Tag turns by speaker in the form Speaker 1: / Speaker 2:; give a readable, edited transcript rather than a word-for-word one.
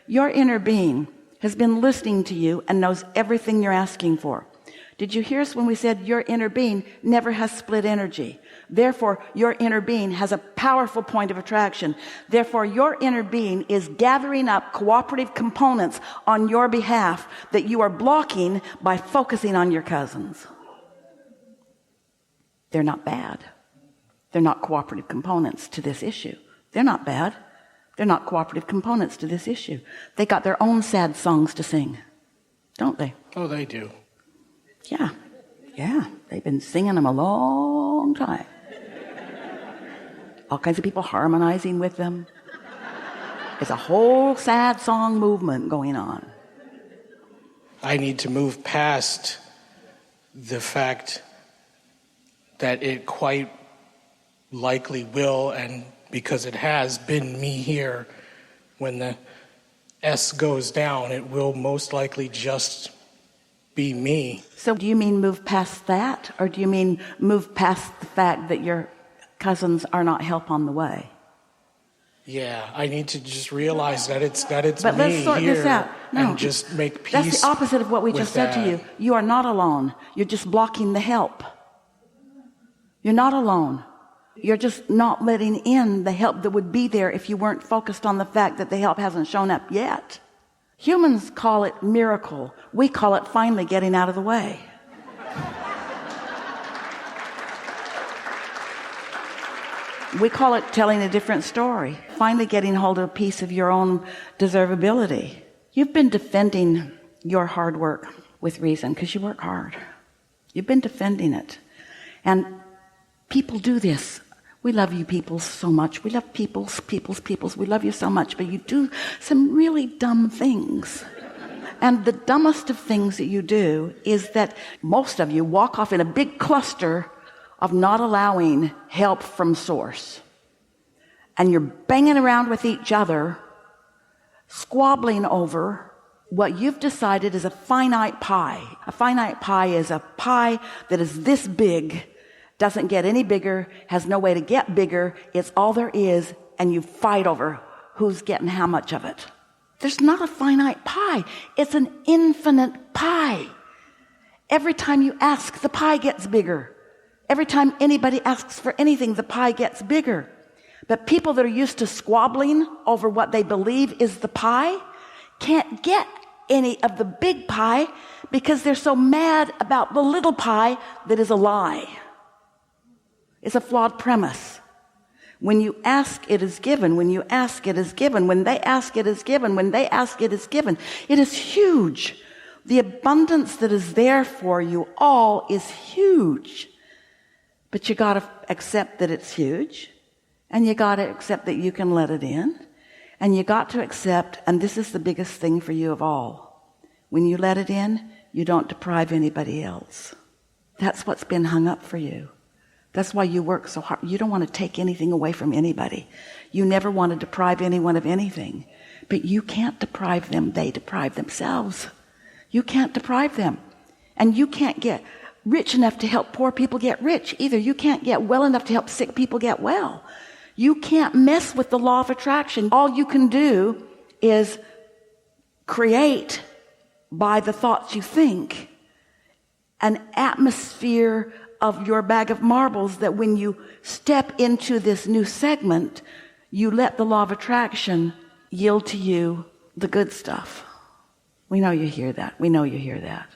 Speaker 1: Your inner being has been listening to you and knows everything you're asking for. Did you hear us when we said your inner being never has split energy? Therefore, your inner being has a powerful point of attraction. Therefore, your inner being is gathering up cooperative components on your behalf that you are blocking by focusing on your cousins. They're not bad. They're not cooperative components to this issue. They're not bad. They're not cooperative components to this issue. They got their own sad songs to sing, don't they?
Speaker 2: Oh, they do.
Speaker 1: Yeah, they've been singing them a long time. All kinds of people harmonizing with them. It's a whole sad song movement going on.
Speaker 2: I need to move past the fact that it quite likely will, and because it has been me here, when the S goes down, it will most likely just be me.
Speaker 1: So do you mean move past that, or do you mean move past the fact that your cousins are not help on the way?
Speaker 2: Yeah, I need to just realize that it's
Speaker 1: but
Speaker 2: me
Speaker 1: let's sort
Speaker 2: here
Speaker 1: this out. No,
Speaker 2: and just make peace.
Speaker 1: That's the opposite of what we just said to you. You are not alone. You're just blocking the help. You're not alone. You're just not letting in the help that would be there if you weren't focused on the fact that the help hasn't shown up yet. Humans call it miracle. We call it finally getting out of the way. We call it telling a different story. Finally getting hold of a piece of your own deservability. You've been defending your hard work with reason because you work hard. You've been defending it. And people do this. We love you people so much. We love peoples. We love you so much. But you do some really dumb things. And the dumbest of things that you do is that most of you walk off in a big cluster of not allowing help from source. And you're banging around with each other, squabbling over what you've decided is a finite pie. A finite pie is a pie that is this big, doesn't get any bigger, has no way to get bigger. It's all there is, and you fight over who's getting how much of it. There's not a finite pie. It's an infinite pie. Every time you ask, the pie gets bigger. Every time anybody asks for anything, the pie gets bigger. But people that are used to squabbling over what they believe is the pie can't get any of the big pie because they're so mad about the little pie that is a lie. It's a flawed premise. When you ask, it is given. When you ask, it is given. When they ask, it is given. When they ask, it is given. It is huge. The abundance that is there for you all is huge. But you got to accept that it's huge. And you got to accept that you can let it in. And you got to accept, and this is the biggest thing for you of all, when you let it in, you don't deprive anybody else. That's what's been hung up for you. That's why you work so hard. You don't want to take anything away from anybody. You never want to deprive anyone of anything. But you can't deprive them. They deprive themselves. You can't deprive them. And you can't get rich enough to help poor people get rich either. You can't get well enough to help sick people get well. You can't mess with the law of attraction. All you can do is create, by the thoughts you think, an atmosphere of your bag of marbles that when you step into this new segment, you let the law of attraction yield to you the good stuff. We know you hear that. We know you hear that.